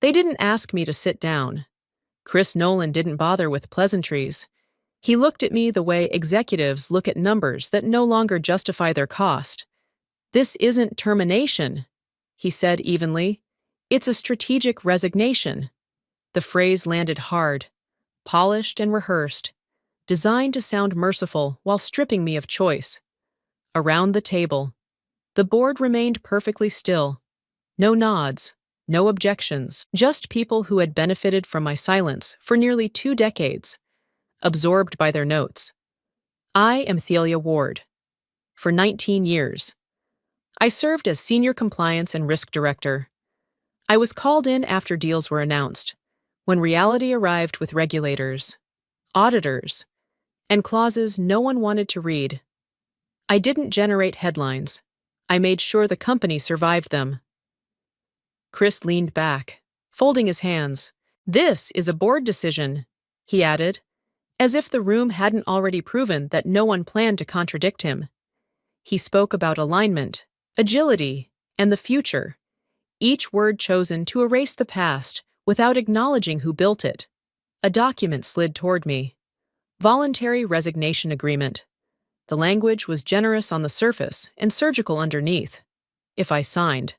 They didn't ask me to sit down. Chris Nolan didn't bother with pleasantries. He looked at me the way executives look at numbers that no longer justify their cost. "This isn't termination," he said evenly. "It's a strategic resignation." The phrase landed hard, polished and rehearsed, designed to sound merciful while stripping me of choice. Around the table, the board remained perfectly still. No nods, no objections, just people who had benefited from my silence for nearly 2 decades, absorbed by their notes. I am Thalia Ward. For 19 years, I served as Senior Compliance and Risk Director. I was called in after deals were announced, when reality arrived with regulators, auditors, and clauses no one wanted to read. I didn't generate headlines. I made sure the company survived them. Chris leaned back, folding his hands. "This is a board decision," he added, as if the room hadn't already proven that no one planned to contradict him. He spoke about alignment, agility, and the future, each word chosen to erase the past without acknowledging who built it. A document slid toward me. Voluntary resignation agreement. The language was generous on the surface and surgical underneath. If I signed.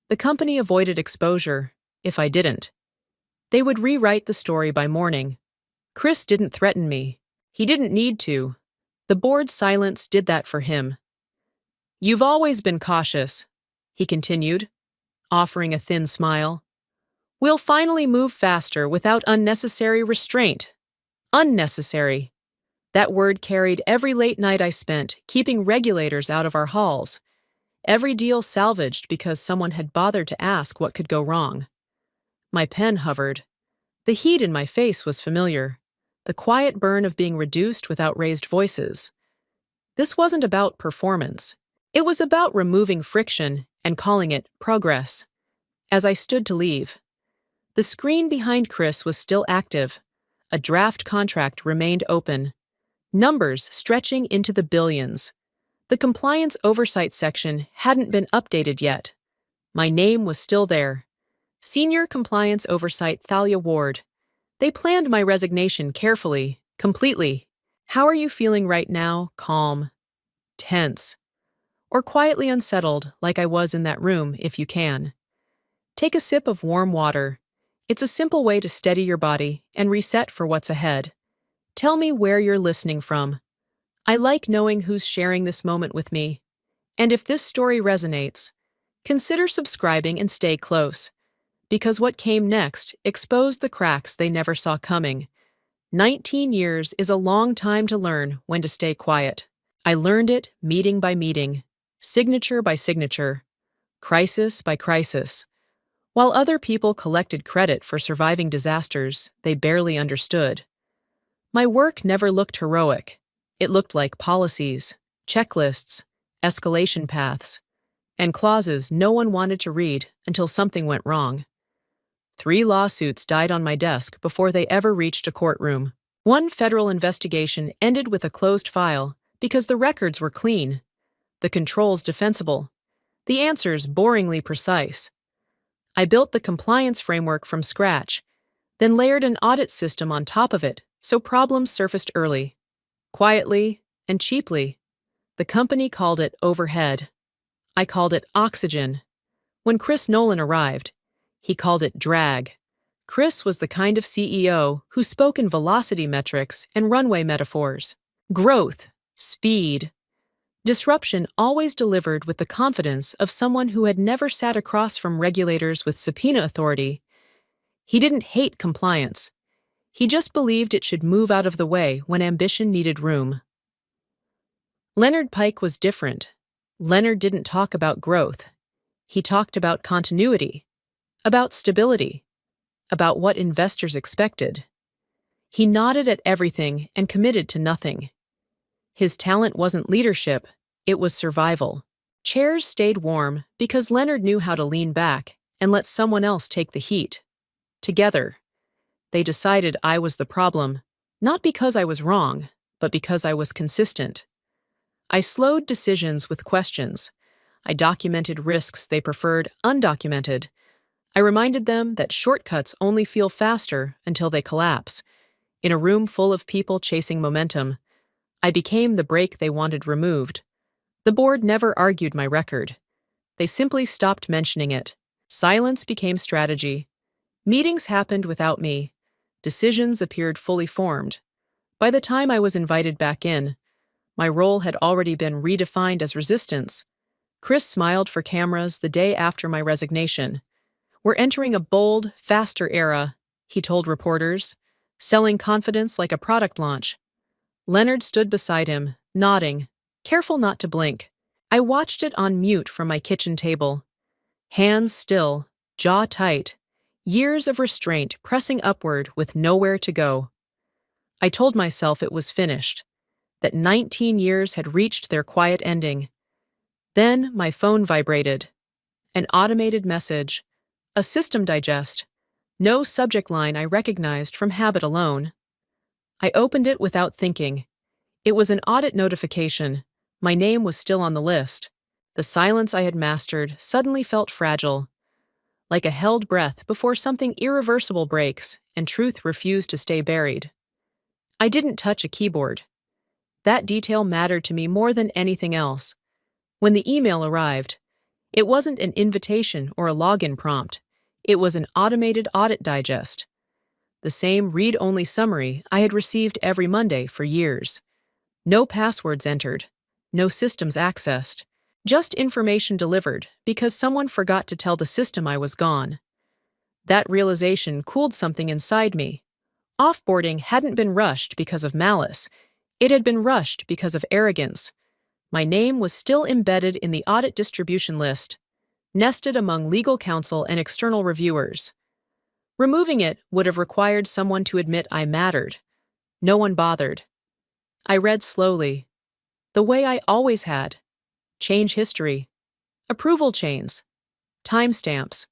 The company avoided exposure. If I didn't. They would rewrite the story by morning. Chris didn't threaten me. He didn't need to. The board's silence did that for him. "You've always been cautious," he continued, offering a thin smile. "We'll finally move faster without unnecessary restraint." Unnecessary. That word carried every late night I spent keeping regulators out of our halls. Every deal salvaged because someone had bothered to ask what could go wrong. My pen hovered. The heat in my face was familiar. The quiet burn of being reduced without raised voices. This wasn't about performance. It was about removing friction and calling it progress. As I stood to leave, the screen behind Chris was still active. A draft contract remained open. Numbers stretching into the billions. The compliance oversight section hadn't been updated yet. My name was still there. Senior Compliance Oversight Thalia Ward. They planned my resignation carefully, completely. How are you feeling right now? Calm, tense, or quietly unsettled like I was in that room if you can. Take a sip of warm water. It's a simple way to steady your body and reset for what's ahead. Tell me where you're listening from. I like knowing who's sharing this moment with me. And if this story resonates, consider subscribing and stay close, because what came next exposed the cracks they never saw coming. 19 years is a long time to learn when to stay quiet. I learned it meeting by meeting, signature by signature, crisis by crisis. While other people collected credit for surviving disasters they barely understood. My work never looked heroic. It looked like policies, checklists, escalation paths, and clauses no one wanted to read until something went wrong. 3 lawsuits died on my desk before they ever reached a courtroom. One federal investigation ended with a closed file because the records were clean, the controls defensible, the answers boringly precise. I built the compliance framework from scratch, then layered an audit system on top of it so problems surfaced early, quietly, and cheaply. The company called it overhead. I called it oxygen. When Chris Nolan arrived, he called it drag. Chris was the kind of CEO who spoke in velocity metrics and runway metaphors. Growth, speed. Disruption always delivered with the confidence of someone who had never sat across from regulators with subpoena authority. He didn't hate compliance. He just believed it should move out of the way when ambition needed room. Leonard Pike was different. Leonard didn't talk about growth. He talked about continuity, about stability, about what investors expected. He nodded at everything and committed to nothing. His talent wasn't leadership, it was survival. Chairs stayed warm because Leonard knew how to lean back and let someone else take the heat. Together, they decided I was the problem, not because I was wrong, but because I was consistent. I slowed decisions with questions. I documented risks they preferred undocumented. I reminded them that shortcuts only feel faster until they collapse. In a room full of people chasing momentum, I became the brake they wanted removed. The board never argued my record. They simply stopped mentioning it. Silence became strategy. Meetings happened without me. Decisions appeared fully formed. By the time I was invited back in, my role had already been redefined as resistance. Chris smiled for cameras the day after my resignation. "We're entering a bold, faster era," he told reporters, selling confidence like a product launch. Leonard stood beside him, nodding, careful not to blink. I watched it on mute from my kitchen table. Hands still, jaw tight, years of restraint pressing upward with nowhere to go. I told myself it was finished, that 19 years had reached their quiet ending. Then my phone vibrated. An automated message. A system digest. No subject line I recognized from habit alone. I opened it without thinking. It was an audit notification. My name was still on the list. The silence I had mastered suddenly felt fragile, like a held breath before something irreversible breaks and truth refused to stay buried. I didn't touch a keyboard. That detail mattered to me more than anything else. When the email arrived, it wasn't an invitation or a login prompt. It was an automated audit digest. The same read-only summary I had received every Monday for years. No passwords entered, no systems accessed, just information delivered because someone forgot to tell the system I was gone. That realization cooled something inside me. Offboarding hadn't been rushed because of malice. It had been rushed because of arrogance. My name was still embedded in the audit distribution list, nested among legal counsel and external reviewers. Removing it would have required someone to admit I mattered. No one bothered. I read slowly, the way I always had. Change history. Approval chains. Timestamps.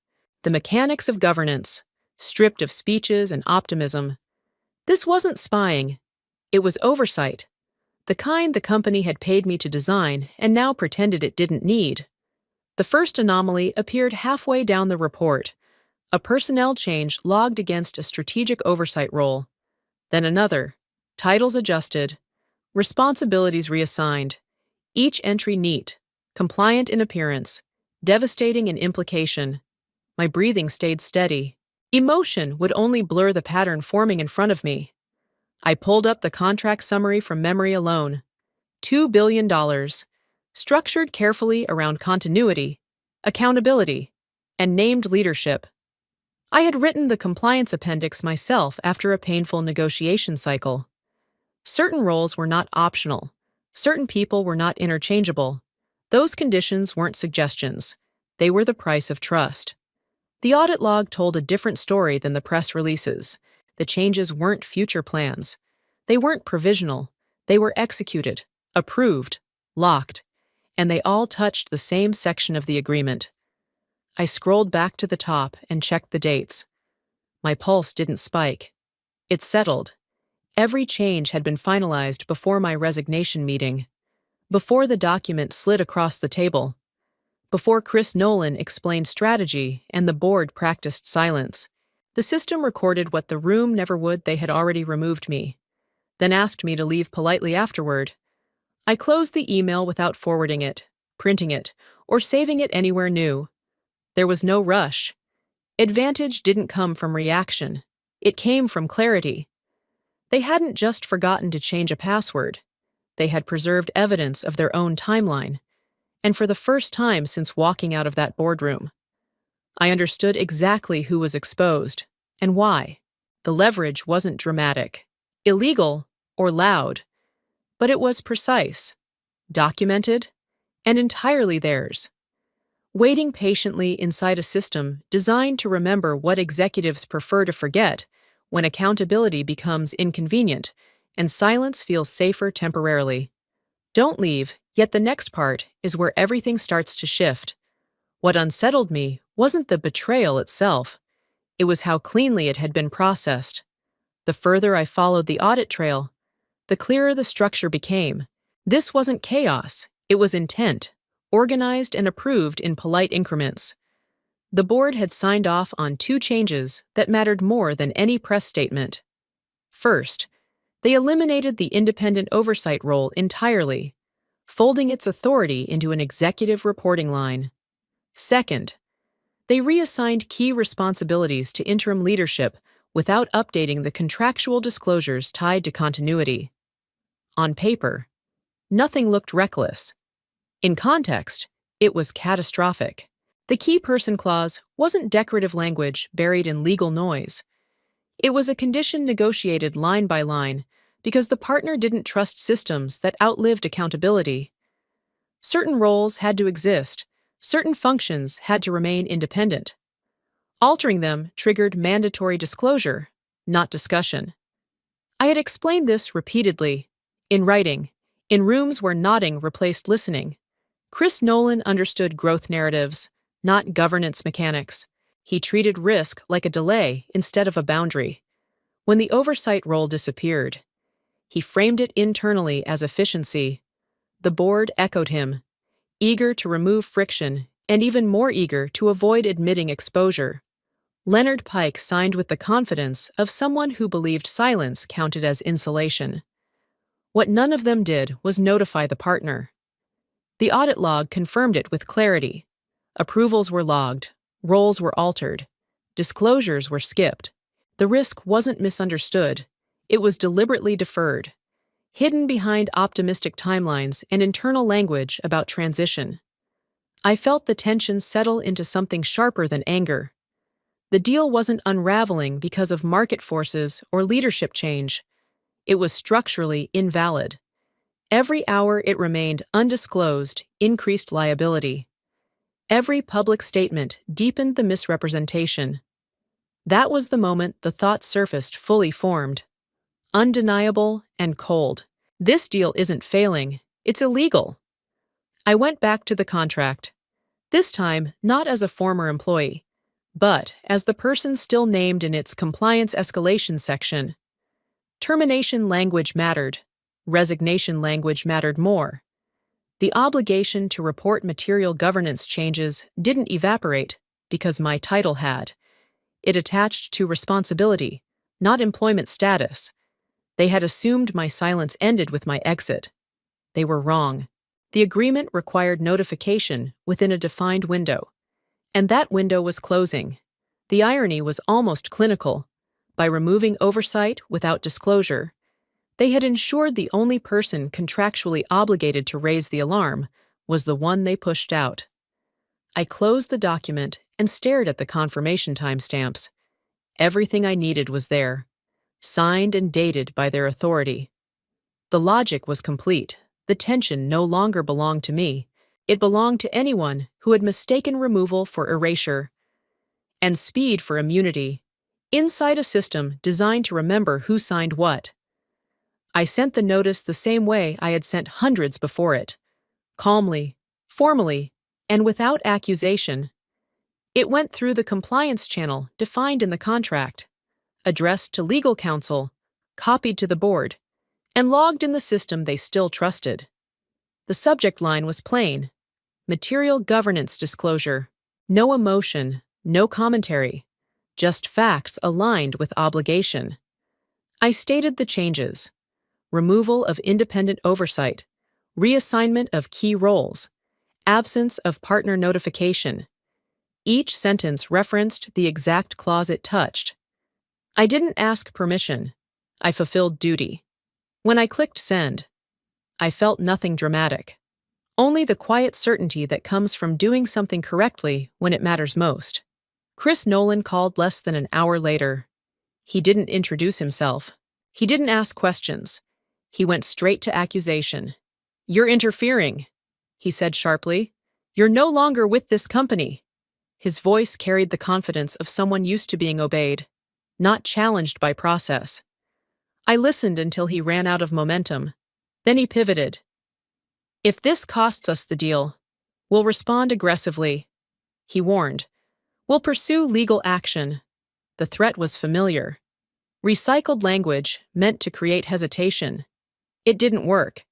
The mechanics of governance, stripped of speeches and optimism. This wasn't spying. It was oversight. The kind the company had paid me to design and now pretended it didn't need. The first anomaly appeared halfway down the report, a personnel change logged against a strategic oversight role. Then another, titles adjusted, responsibilities reassigned, each entry neat, compliant in appearance, devastating in implication. My breathing stayed steady. Emotion would only blur the pattern forming in front of me. I pulled up the contract summary from memory alone. $2 billion, structured carefully around continuity, accountability, and named leadership. I had written the compliance appendix myself after a painful negotiation cycle. Certain roles were not optional. Certain people were not interchangeable. Those conditions weren't suggestions. They were the price of trust. The audit log told a different story than the press releases. The changes weren't future plans. They weren't provisional. They were executed, approved, locked, and they all touched the same section of the agreement. I scrolled back to the top and checked the dates. My pulse didn't spike. It settled. Every change had been finalized before my resignation meeting, before the document slid across the table, before Chris Nolan explained strategy and the board practiced silence. The system recorded what the room never would. They had already removed me, then asked me to leave politely afterward. I closed the email without forwarding it, printing it, or saving it anywhere new. There was no rush. Advantage didn't come from reaction. It came from clarity. They hadn't just forgotten to change a password. They had preserved evidence of their own timeline. And for the first time since walking out of that boardroom, I understood exactly who was exposed and why. The leverage wasn't dramatic, illegal, or loud, but it was precise, documented, and entirely theirs. Waiting patiently inside a system designed to remember what executives prefer to forget when accountability becomes inconvenient and silence feels safer temporarily. Don't leave, yet the next part is where everything starts to shift. What unsettled me wasn't the betrayal itself. It was how cleanly it had been processed. The further I followed the audit trail, the clearer the structure became. This wasn't chaos, it was intent, organized and approved in polite increments. The board had signed off on two changes that mattered more than any press statement. First, they eliminated the independent oversight role entirely, folding its authority into an executive reporting line. Second, they reassigned key responsibilities to interim leadership without updating the contractual disclosures tied to continuity. On paper, nothing looked reckless. In context, it was catastrophic. The key person clause wasn't decorative language buried in legal noise. It was a condition negotiated line by line because the partner didn't trust systems that outlived accountability. Certain roles had to exist, certain functions had to remain independent. Altering them triggered mandatory disclosure, not discussion. I had explained this repeatedly, in writing, in rooms where nodding replaced listening. Chris Nolan understood growth narratives, not governance mechanics. He treated risk like a delay instead of a boundary. When the oversight role disappeared, he framed it internally as efficiency. The board echoed him, eager to remove friction and even more eager to avoid admitting exposure. Leonard Pike signed with the confidence of someone who believed silence counted as insulation. What none of them did was notify the partner. The audit log confirmed it with clarity. Approvals were logged, roles were altered, disclosures were skipped. The risk wasn't misunderstood, it was deliberately deferred, hidden behind optimistic timelines and internal language about transition. I felt the tension settle into something sharper than anger. The deal wasn't unraveling because of market forces or leadership change. It was structurally invalid. Every hour it remained undisclosed increased liability. Every public statement deepened the misrepresentation. That was the moment the thought surfaced fully formed. Undeniable and cold. This deal isn't failing, it's illegal. I went back to the contract. This time, not as a former employee, but as the person still named in its compliance escalation section. Termination language mattered. Resignation language mattered more. The obligation to report material governance changes didn't evaporate because my title had. It attached to responsibility, not employment status. They had assumed my silence ended with my exit. They were wrong. The agreement required notification within a defined window. And that window was closing. The irony was almost clinical. By removing oversight without disclosure, they had ensured the only person contractually obligated to raise the alarm was the one they pushed out. I closed the document and stared at the confirmation timestamps. Everything I needed was there, signed and dated by their authority. The logic was complete. The tension no longer belonged to me. It belonged to anyone who had mistaken removal for erasure and speed for immunity, inside a system designed to remember who signed what. I sent the notice the same way I had sent hundreds before it, calmly, formally, and without accusation. It went through the compliance channel defined in the contract, addressed to legal counsel, copied to the board, and logged in the system they still trusted. The subject line was plain: material governance disclosure. No emotion, no commentary, just facts aligned with obligation. I stated the changes: removal of independent oversight, reassignment of key roles, absence of partner notification. Each sentence referenced the exact clause it touched. I didn't ask permission. I fulfilled duty. When I clicked send, I felt nothing dramatic. Only the quiet certainty that comes from doing something correctly when it matters most. Chris Nolan called less than an hour later. He didn't introduce himself. He didn't ask questions. He went straight to accusation. "You're interfering," he said sharply. "You're no longer with this company." His voice carried the confidence of someone used to being obeyed, not challenged by process. I listened until he ran out of momentum. Then he pivoted. "If this costs us the deal, we'll respond aggressively," he warned. "We'll pursue legal action." The threat was familiar. Recycled language meant to create hesitation. It didn't work.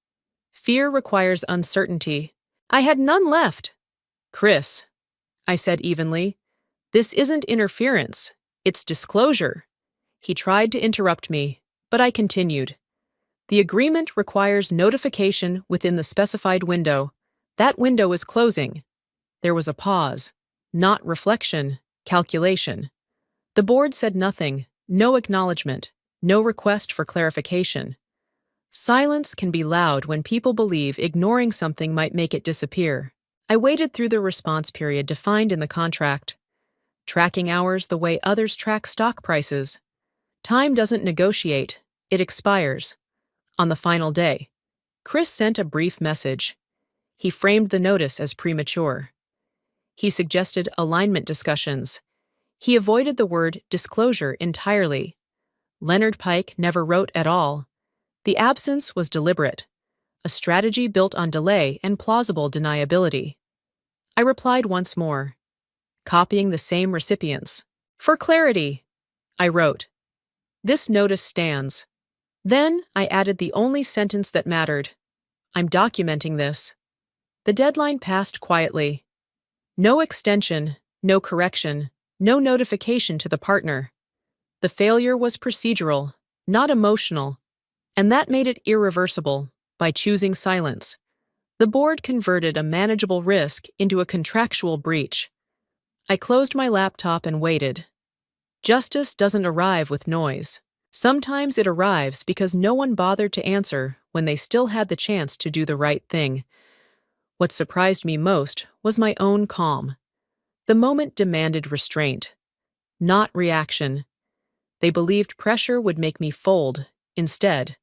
Fear requires uncertainty. I had none left. "Chris," I said evenly, This isn't interference, it's disclosure. He tried to interrupt me, but I continued. The agreement requires notification within the specified window. That window is closing. There was a pause. Not reflection, calculation. The board said nothing, no acknowledgement, no request for clarification. Silence can be loud when people believe ignoring something might make it disappear. I waited through the response period defined in the contract, tracking hours the way others track stock prices. Time doesn't negotiate, it expires. On the final day, Chris sent a brief message. He framed the notice as premature. He suggested alignment discussions. He avoided the word disclosure entirely. Leonard Pike never wrote at all. The absence was deliberate, a strategy built on delay and plausible deniability. I replied once more, copying the same recipients. For clarity, I wrote, this notice stands. Then I added the only sentence that mattered. I'm documenting this. The deadline passed quietly. No extension, no correction, no notification to the partner. The failure was procedural, not emotional, and that made it irreversible by choosing silence. The board converted a manageable risk into a contractual breach. I closed my laptop and waited. Justice doesn't arrive with noise. Sometimes it arrives because no one bothered to answer when they still had the chance to do the right thing. What surprised me most was my own calm. The moment demanded restraint, not reaction. They believed pressure would make me fold. Instead,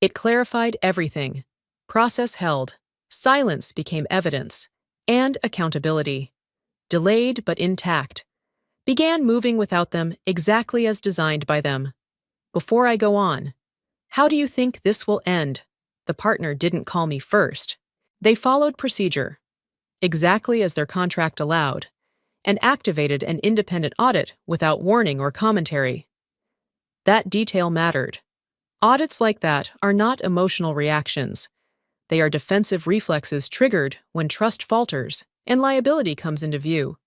it clarified everything. Process held. Silence became evidence. And accountability. Delayed but intact. Began moving without them exactly as designed by them. Before I go on, how do you think this will end? The partner didn't call me first. They followed procedure, exactly as their contract allowed, and activated an independent audit without warning or commentary. That detail mattered. Audits like that are not emotional reactions. They are defensive reflexes triggered when trust falters and liability comes into view.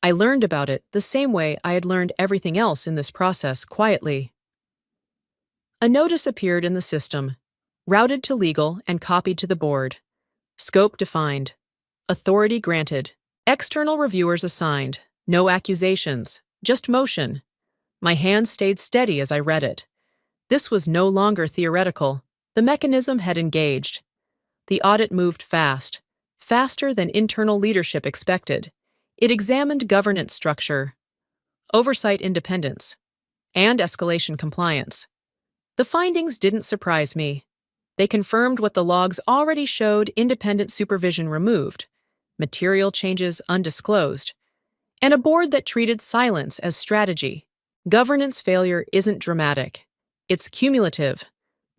I learned about it the same way I had learned everything else in this process quietly. A notice appeared in the system, routed to legal and copied to the board. Scope defined. Authority granted. External reviewers assigned. No accusations, just motion. My hand stayed steady as I read it. This was no longer theoretical. The mechanism had engaged. The audit moved fast, faster than internal leadership expected. It examined governance structure, oversight independence, and escalation compliance. The findings didn't surprise me. They confirmed what the logs already showed: independent supervision removed, material changes undisclosed, and a board that treated silence as strategy. Governance failure isn't dramatic. It's cumulative,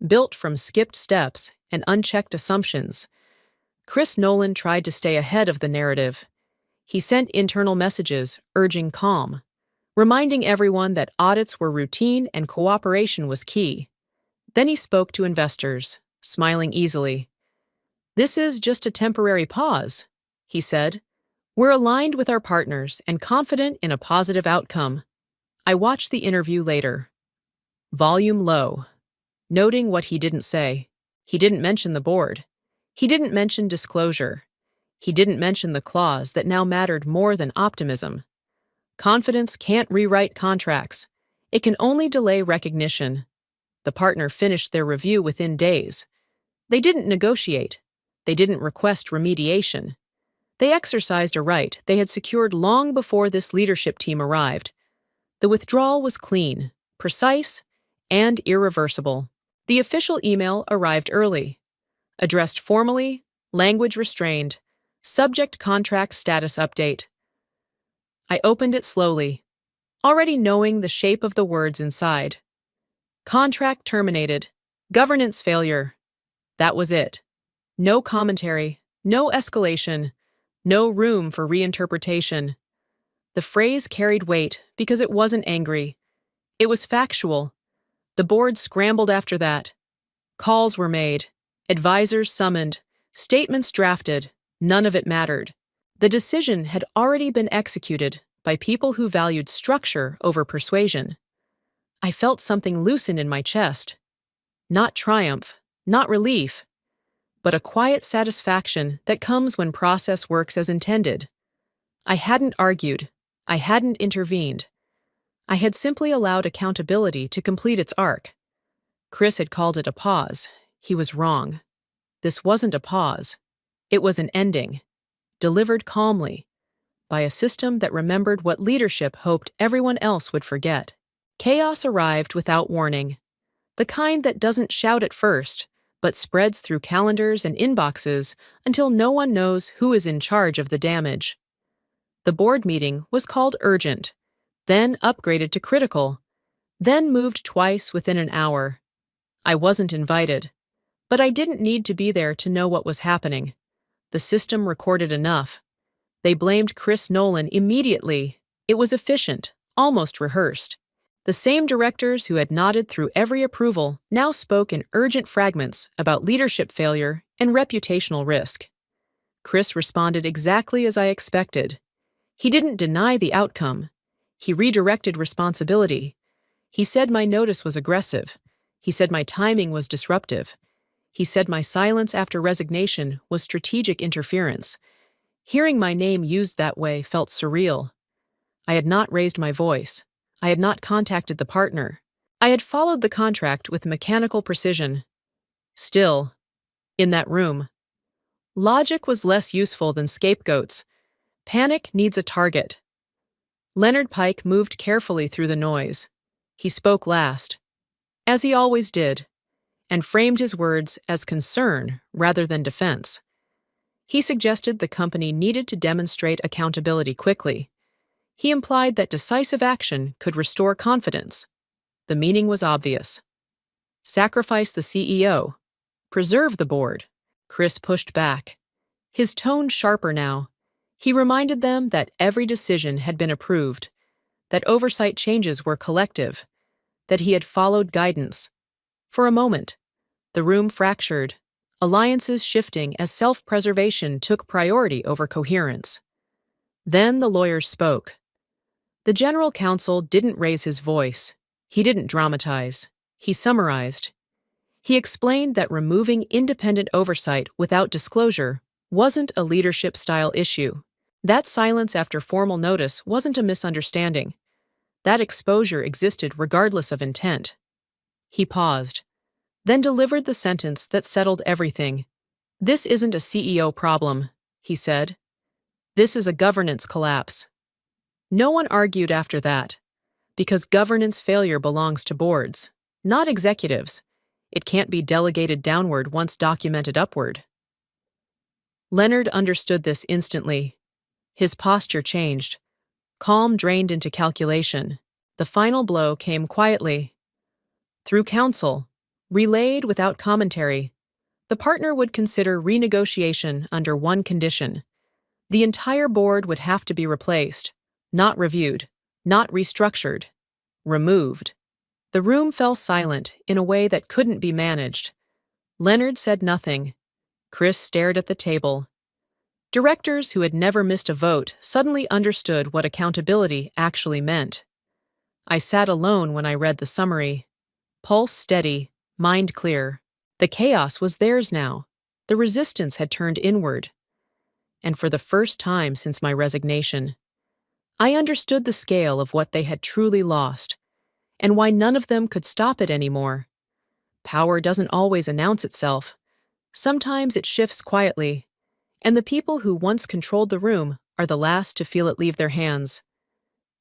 built from skipped steps and unchecked assumptions. Chris Nolan tried to stay ahead of the narrative. He sent internal messages urging calm, reminding everyone that audits were routine and cooperation was key. Then he spoke to investors, smiling easily. This is just a temporary pause, he said. We're aligned with our partners and confident in a positive outcome. I watched the interview later. Volume low, noting what he didn't say. He didn't mention the board. He didn't mention disclosure. He didn't mention the clause that now mattered more than optimism. Confidence can't rewrite contracts. It can only delay recognition. The partner finished their review within days. They didn't negotiate. They didn't request remediation. They exercised a right they had secured long before this leadership team arrived. The withdrawal was clean, precise, and irreversible. The official email arrived early. Addressed formally, language restrained, subject contract status update. I opened it slowly, already knowing the shape of the words inside. Contract terminated. Governance failure. That was it. No commentary, no escalation, no room for reinterpretation. The phrase carried weight because it wasn't angry. It was factual. The board scrambled after that. Calls were made, advisors summoned, statements drafted. None of it mattered. The decision had already been executed by people who valued structure over persuasion. I felt something loosen in my chest. Not triumph, not relief, but a quiet satisfaction that comes when process works as intended. I hadn't argued. I hadn't intervened. I had simply allowed accountability to complete its arc. Chris had called it a pause. He was wrong. This wasn't a pause. It was an ending, delivered calmly, by a system that remembered what leadership hoped everyone else would forget. Chaos arrived without warning, the kind that doesn't shout at first, but spreads through calendars and inboxes until no one knows who is in charge of the damage. The board meeting was called urgent, then upgraded to critical, then moved twice within an hour. I wasn't invited, but I didn't need to be there to know what was happening. The system recorded enough. They blamed Chris Nolan immediately. It was efficient, almost rehearsed. The same directors who had nodded through every approval now spoke in urgent fragments about leadership failure and reputational risk. Chris responded exactly as I expected. He didn't deny the outcome. He redirected responsibility. He said my notice was aggressive. He said my timing was disruptive. He said my silence after resignation was strategic interference. Hearing my name used that way felt surreal. I had not raised my voice. I had not contacted the partner. I had followed the contract with mechanical precision. Still, in that room, logic was less useful than scapegoats. Panic needs a target. Leonard Pike moved carefully through the noise. He spoke last, as he always did, and framed his words as concern rather than defense. He suggested the company needed to demonstrate accountability quickly. He implied that decisive action could restore confidence. The meaning was obvious. Sacrifice the CEO. Preserve the board. Chris pushed back, his tone sharper now. He reminded them that every decision had been approved, that oversight changes were collective, that he had followed guidance. For a moment, the room fractured, alliances shifting as self-preservation took priority over coherence. Then the lawyers spoke. The general counsel didn't raise his voice. He didn't dramatize. He summarized. He explained that removing independent oversight without disclosure wasn't a leadership-style issue. That silence after formal notice wasn't a misunderstanding. That exposure existed regardless of intent. He paused, then delivered the sentence that settled everything. This isn't a CEO problem, he said. This is a governance collapse. No one argued after that, because governance failure belongs to boards, not executives. It can't be delegated downward once documented upward. Leonard understood this instantly. His posture changed. Calm drained into calculation. The final blow came quietly. Through counsel, relayed without commentary, the partner would consider renegotiation under one condition. The entire board would have to be replaced, not reviewed, not restructured, removed. The room fell silent in a way that couldn't be managed. Leonard said nothing. Chris stared at the table. Directors who had never missed a vote suddenly understood what accountability actually meant. I sat alone when I read the summary. Pulse steady, mind clear. The chaos was theirs now. The resistance had turned inward. And for the first time since my resignation, I understood the scale of what they had truly lost, and why none of them could stop it anymore. Power doesn't always announce itself. Sometimes it shifts quietly, and the people who once controlled the room are the last to feel it leave their hands.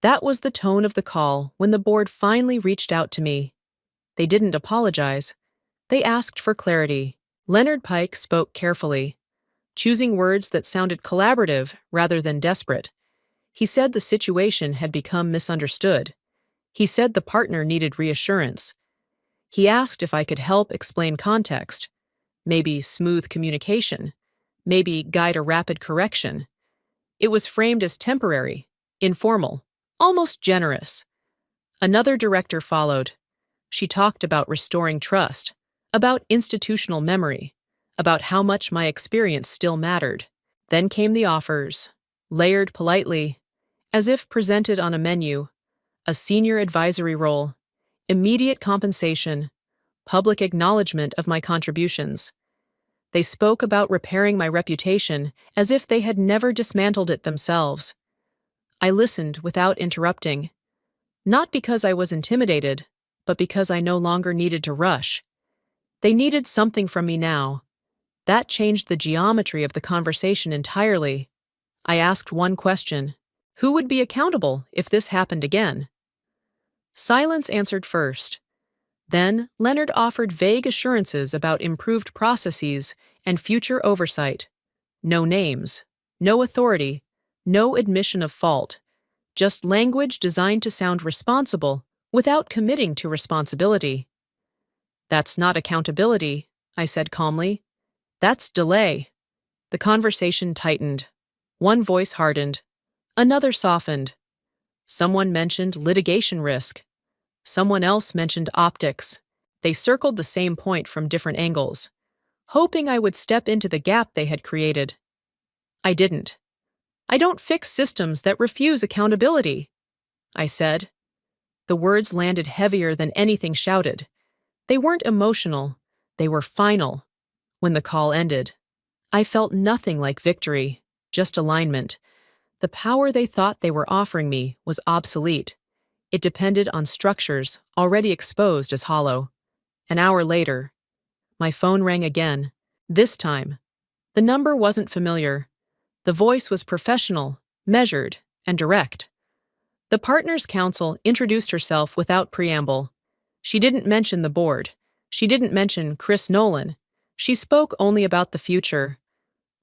That was the tone of the call when the board finally reached out to me. They didn't apologize. They asked for clarity. Leonard Pike spoke carefully, choosing words that sounded collaborative rather than desperate. He said the situation had become misunderstood. He said the partner needed reassurance. He asked if I could help explain context, maybe smooth communication, maybe guide a rapid correction. It was framed as temporary, informal, almost generous. Another director followed. She talked about restoring trust, about institutional memory, about how much my experience still mattered. Then came the offers, layered politely, as if presented on a menu: a senior advisory role, immediate compensation, public acknowledgement of my contributions. They spoke about repairing my reputation as if they had never dismantled it themselves. I listened without interrupting, not because I was intimidated, but because I no longer needed to rush. They needed something from me now. That changed the geometry of the conversation entirely. I asked one question: who would be accountable if this happened again? Silence answered first. Then Leonard offered vague assurances about improved processes and future oversight. No names, no authority, no admission of fault, just language designed to sound responsible without committing to responsibility. "That's not accountability," I said calmly. "That's delay." The conversation tightened. One voice hardened. Another softened. Someone mentioned litigation risk. Someone else mentioned optics. They circled the same point from different angles, hoping I would step into the gap they had created. I didn't. "I don't fix systems that refuse accountability," I said. The words landed heavier than anything shouted. They weren't emotional. They were final. When the call ended, I felt nothing like victory, just alignment. The power they thought they were offering me was obsolete. It depended on structures already exposed as hollow. An hour later, my phone rang again. This time, the number wasn't familiar. The voice was professional, measured, and direct. The Partners Council introduced herself without preamble. She didn't mention the board. She didn't mention Chris Nolan. She spoke only about the future.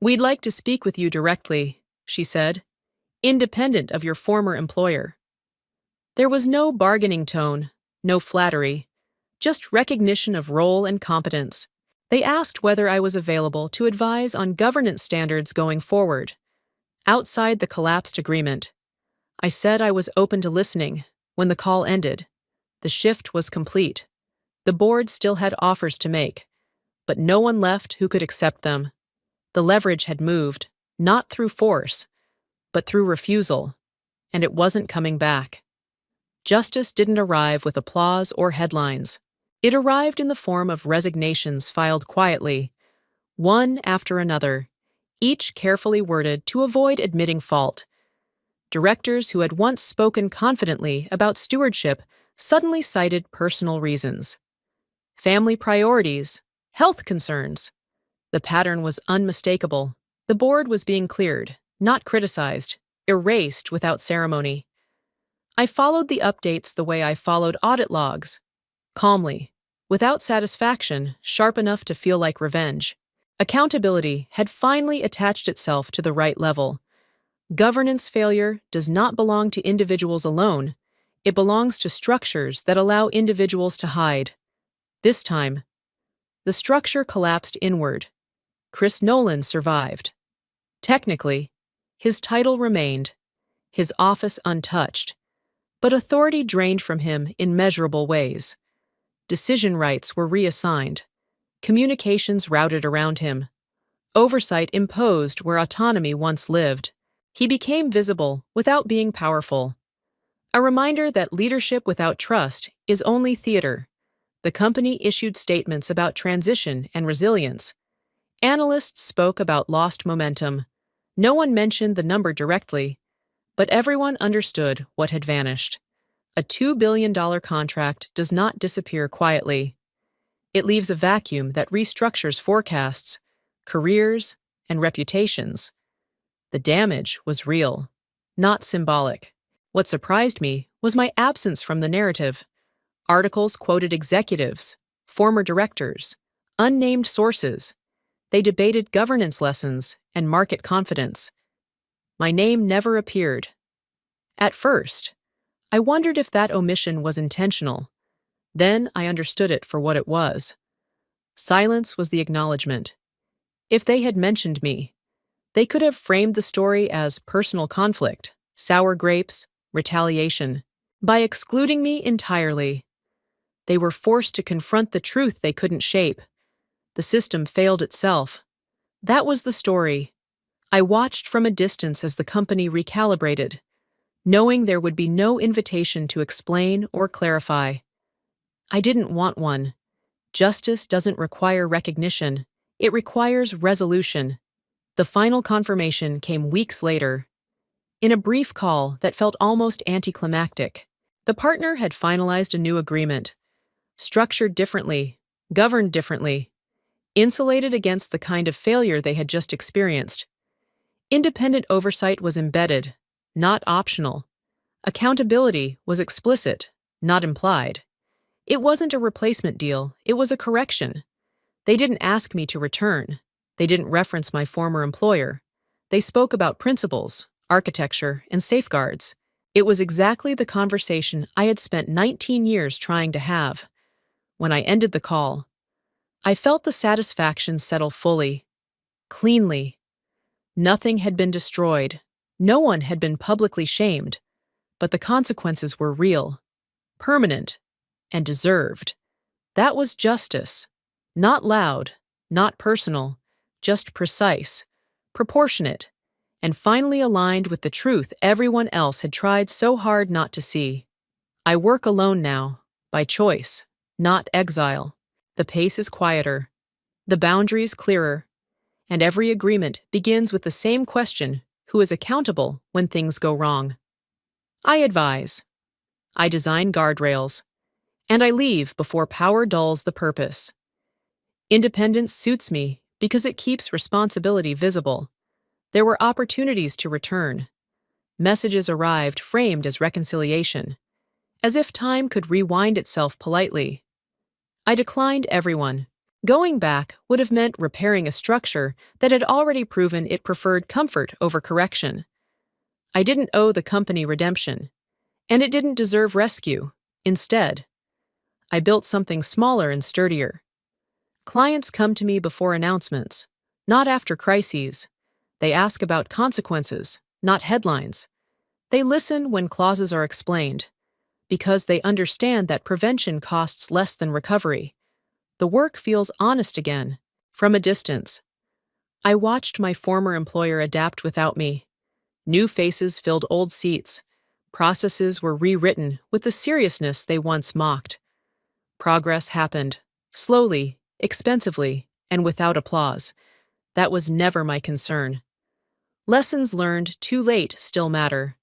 "We'd like to speak with you directly," she said, "independent of your former employer." There was no bargaining tone, no flattery, just recognition of role and competence. They asked whether I was available to advise on governance standards going forward, outside the collapsed agreement. I said I was open to listening. When the call ended, the shift was complete. The board still had offers to make, but no one left who could accept them. The leverage had moved, not through force, but through refusal, and it wasn't coming back. Justice didn't arrive with applause or headlines. It arrived in the form of resignations filed quietly, one after another, each carefully worded to avoid admitting fault. Directors who had once spoken confidently about stewardship suddenly cited personal reasons. Family priorities, health concerns. The pattern was unmistakable. The board was being cleared, not criticized, erased without ceremony. I followed the updates the way I followed audit logs, calmly, without satisfaction sharp enough to feel like revenge. Accountability had finally attached itself to the right level. Governance failure does not belong to individuals alone. It belongs to structures that allow individuals to hide. This time, the structure collapsed inward. Chris Nolan survived. Technically, his title remained, his office untouched, but authority drained from him in measurable ways. Decision rights were reassigned, communications routed around him, oversight imposed where autonomy once lived. He became visible without being powerful. A reminder that leadership without trust is only theater. The company issued statements about transition and resilience. Analysts spoke about lost momentum. No one mentioned the number directly, but everyone understood what had vanished. A $2 billion contract does not disappear quietly. It leaves a vacuum that restructures forecasts, careers, and reputations. The damage was real, not symbolic. What surprised me was my absence from the narrative. Articles quoted executives, former directors, unnamed sources. They debated governance lessons and market confidence. My name never appeared. At first, I wondered if that omission was intentional. Then I understood it for what it was. Silence was the acknowledgement. If they had mentioned me, they could have framed the story as personal conflict, sour grapes, retaliation. By excluding me entirely, they were forced to confront the truth they couldn't shape. The system failed itself. That was the story. I watched from a distance as the company recalibrated. knowing there would be no invitation to explain or clarify. I didn't want one. Justice doesn't require recognition, it requires resolution. The final confirmation came weeks later. In a brief call that felt almost anticlimactic, the partner had finalized a new agreement, structured differently, governed differently, insulated against the kind of failure they had just experienced. Independent oversight was embedded, not optional. Accountability was explicit, not implied. It wasn't a replacement deal, it was a correction. They didn't ask me to return. They didn't reference my former employer. They spoke about principles, architecture, and safeguards. It was exactly the conversation I had spent 19 years trying to have. When I ended the call, I felt the satisfaction settle fully, cleanly. Nothing had been destroyed. No one had been publicly shamed. But the consequences were real, permanent, and deserved. That was justice. Not loud, not personal, just precise, proportionate, and finally aligned with the truth everyone else had tried so hard not to see. I work alone now, by choice, not exile. The pace is quieter, the boundaries clearer, and every agreement begins with the same question: who is accountable when things go wrong? I advise. I design guardrails. And I leave before power dulls the purpose. Independence suits me because it keeps responsibility visible. There were opportunities to return. Messages arrived framed as reconciliation, as if time could rewind itself politely. I declined everyone. Going back would have meant repairing a structure that had already proven it preferred comfort over correction. I didn't owe the company redemption, and it didn't deserve rescue. Instead, I built something smaller and sturdier. Clients come to me before announcements, not after crises. They ask about consequences, not headlines. They listen when clauses are explained, because they understand that prevention costs less than recovery. The work feels honest again, from a distance. I watched my former employer adapt without me. New faces filled old seats. Processes were rewritten with the seriousness they once mocked. Progress happened, slowly, expensively, and without applause. That was never my concern. Lessons learned too late still matter,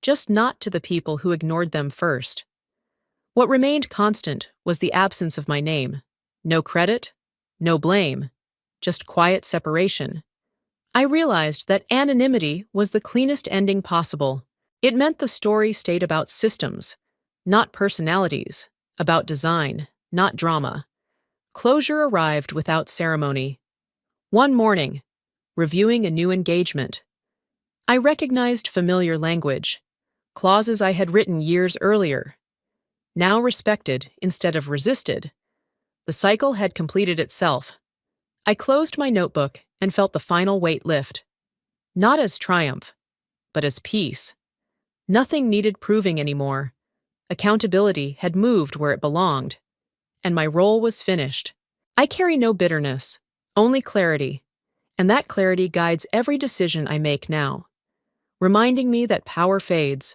just not to the people who ignored them first. What remained constant was the absence of my name. No credit, no blame, just quiet separation. I realized that anonymity was the cleanest ending possible. It meant the story stayed about systems, not personalities, about design, not drama. Closure arrived without ceremony. One morning, reviewing a new engagement, I recognized familiar language, clauses I had written years earlier, now respected instead of resisted. The cycle had completed itself. I closed my notebook and felt the final weight lift. Not as triumph, but as peace. Nothing needed proving anymore. Accountability had moved where it belonged, and my role was finished. I carry no bitterness, only clarity, and that clarity guides every decision I make now, reminding me that power fades,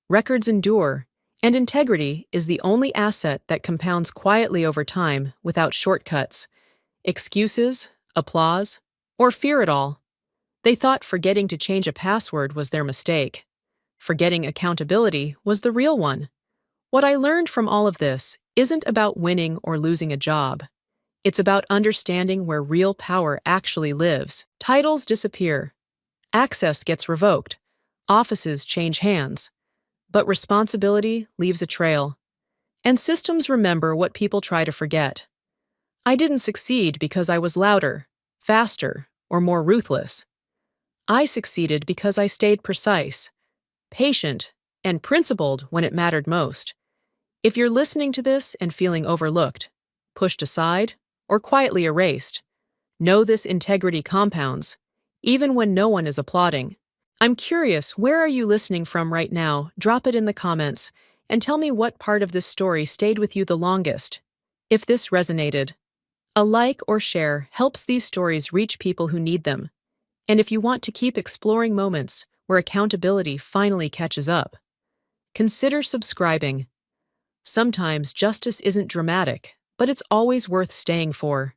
records endure, and integrity is the only asset that compounds quietly over time without shortcuts, excuses, applause, or fear at all. They thought forgetting to change a password was their mistake. Forgetting accountability was the real one. What I learned from all of this isn't about winning or losing a job. It's about understanding where real power actually lives. Titles disappear. Access gets revoked. Offices change hands. But responsibility leaves a trail. And systems remember what people try to forget. I didn't succeed because I was louder, faster, or more ruthless. I succeeded because I stayed precise, patient, and principled when it mattered most. If you're listening to this and feeling overlooked, pushed aside, or quietly erased, know this integrity compounds, even when no one is applauding. I'm curious, where are you listening from right now? Drop it in the comments, and tell me what part of this story stayed with you the longest. If this resonated, a like or share helps these stories reach people who need them. And if you want to keep exploring moments where accountability finally catches up, Consider subscribing. Sometimes justice isn't dramatic, but it's always worth staying for.